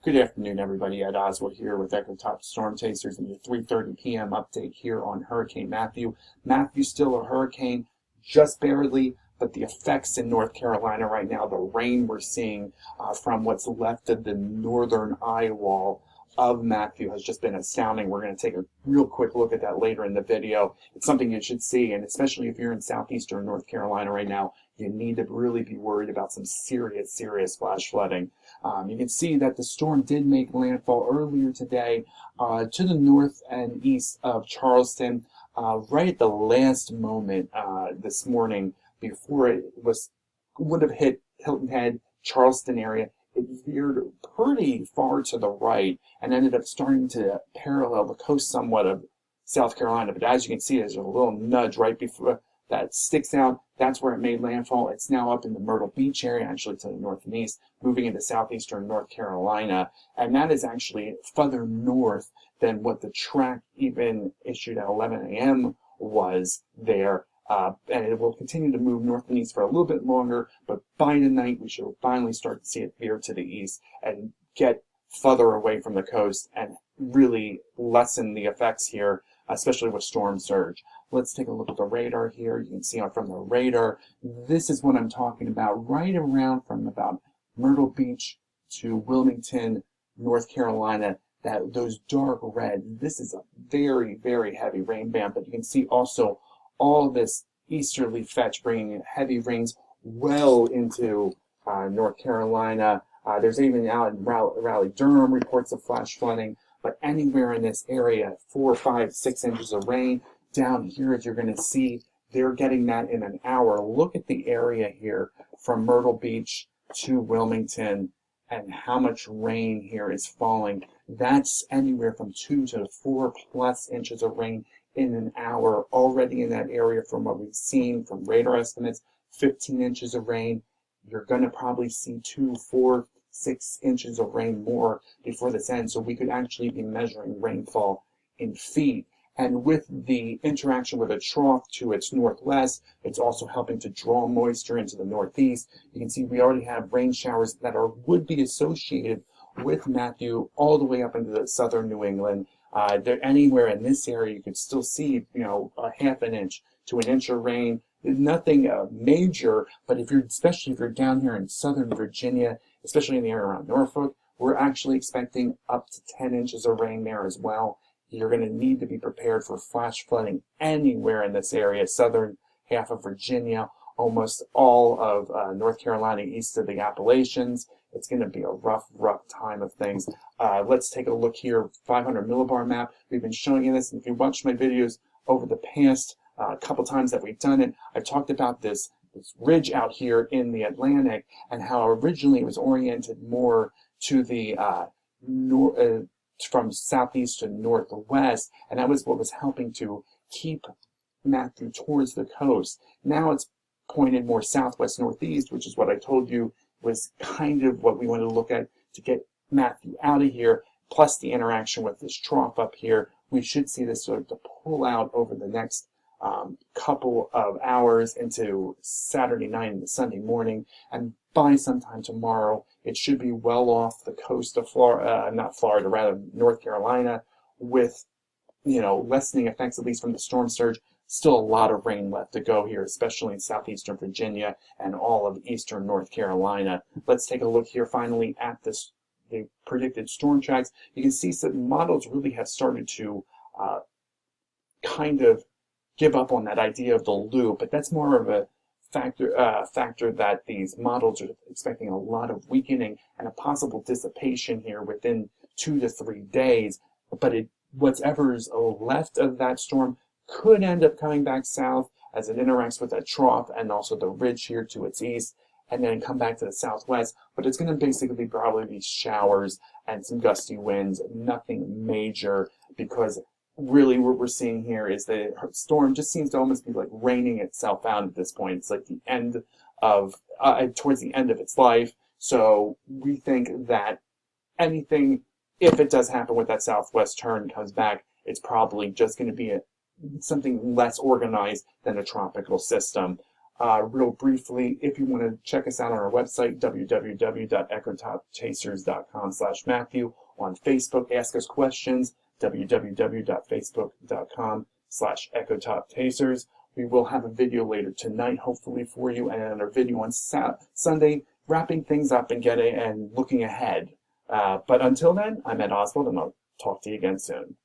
Good afternoon, everybody. Ed Oswald here with Echo Top Storm Chasers and your 3:30 p.m. update here on Hurricane Matthew. Matthew's still a hurricane, just barely, but the effects in North Carolina right now, the rain we're seeing from what's left of the northern eye wall of Matthew has just been astounding. We're going to take a real quick look at that later in the video. It's something you should see, and especially if you're in Southeastern North Carolina right now, you need to really be worried about some serious flash flooding. You can see that the storm did make landfall earlier today to the north and east of Charleston, right at the last moment this morning before it would have hit Hilton Head, Charleston area. It veered pretty far to the right and ended up starting to parallel the coast somewhat of South Carolina. But as you can see, there's a little nudge right before that sticks out. That's where it made landfall. It's now up in the Myrtle Beach area, actually to the north and east, moving into southeastern North Carolina. And that is actually further north than what the track even issued at 11 a.m. was there. And it will continue to move north and east for a little bit longer, but by tonight we should finally start to see it veer to the east and get further away from the coast and really lessen the effects here, especially with storm surge. Let's take a look at the radar here. You can see from the radar, this is what I'm talking about, right around from about Myrtle Beach to Wilmington, North Carolina. Those dark red, this is a very heavy rain band, but you can see also all this easterly fetch bringing in heavy rains well into North Carolina. There's even out in Raleigh-Durham reports of flash flooding, but anywhere in this area, 4, 5, 6 inches of rain. Down here, as you're going to see, they're getting that in an hour. Look at the area here from Myrtle Beach to Wilmington and how much rain here is falling. That's anywhere from 2 to 4 plus inches of rain in an hour already in that area from what we've seen from radar estimates. 15 inches of rain. You're going to probably see 2, 4, 6 inches of rain more before this ends. So we could actually be measuring rainfall in feet. And with the interaction with a trough to its northwest, it's also helping to draw moisture into the northeast. You can see we already have rain showers that would be associated with Matthew all the way up into the southern New England. They're anywhere in this area, you could still see, a half an inch to an inch of rain. Nothing major, but especially if you're down here in southern Virginia, especially in the area around Norfolk, we're actually expecting up to 10 inches of rain there as well. You're going to need to be prepared for flash flooding anywhere in this area, southern half of Virginia, almost all of North Carolina east of the Appalachians. It's going to be a rough time of things. Let's take a look here, 500 millibar map. We've been showing you this, and if you watched my videos over the past couple times that we've done it, I've talked about this ridge out here in the Atlantic and how originally it was oriented more to the from southeast to northwest, and that was what was helping to keep Matthew towards the coast. Now it's pointed more southwest northeast, which is what I told you was kind of what we wanted to look at to get Matthew out of here, plus the interaction with this trough up here. We should see this sort of to pull out over the next couple of hours into Saturday night and Sunday morning, and by sometime tomorrow it should be well off the coast of North Carolina, with lessening effects at least from the storm surge. Still a lot of rain left to go here, especially in southeastern Virginia and all of eastern North Carolina. Let's take a look here finally at the predicted storm tracks. You can see some models really have started to kind of give up on that idea of the loop, but that's more of a factor that these models are expecting a lot of weakening and a possible dissipation here within 2 to 3 days. But whatever's left of that storm could end up coming back south as it interacts with that trough and also the ridge here to its east, and then come back to the southwest. But it's going to basically probably be showers and some gusty winds, nothing major, because really what we're seeing here is the storm just seems to almost be like raining itself out at this point. It's like the end of, towards the end of its life. So we think that anything, if it does happen with that southwest turn comes back, it's probably just going to be something less organized than a tropical system. real briefly, if you want to check us out on our website, www.ecotopchasers.com/Matthew. On Facebook, ask us questions, www.facebook.com/ecotopchasers. We will have a video later tonight, hopefully for you, and a video on Sunday, wrapping things up and looking ahead. But until then, I'm Ed Oswald, and I'll talk to you again soon.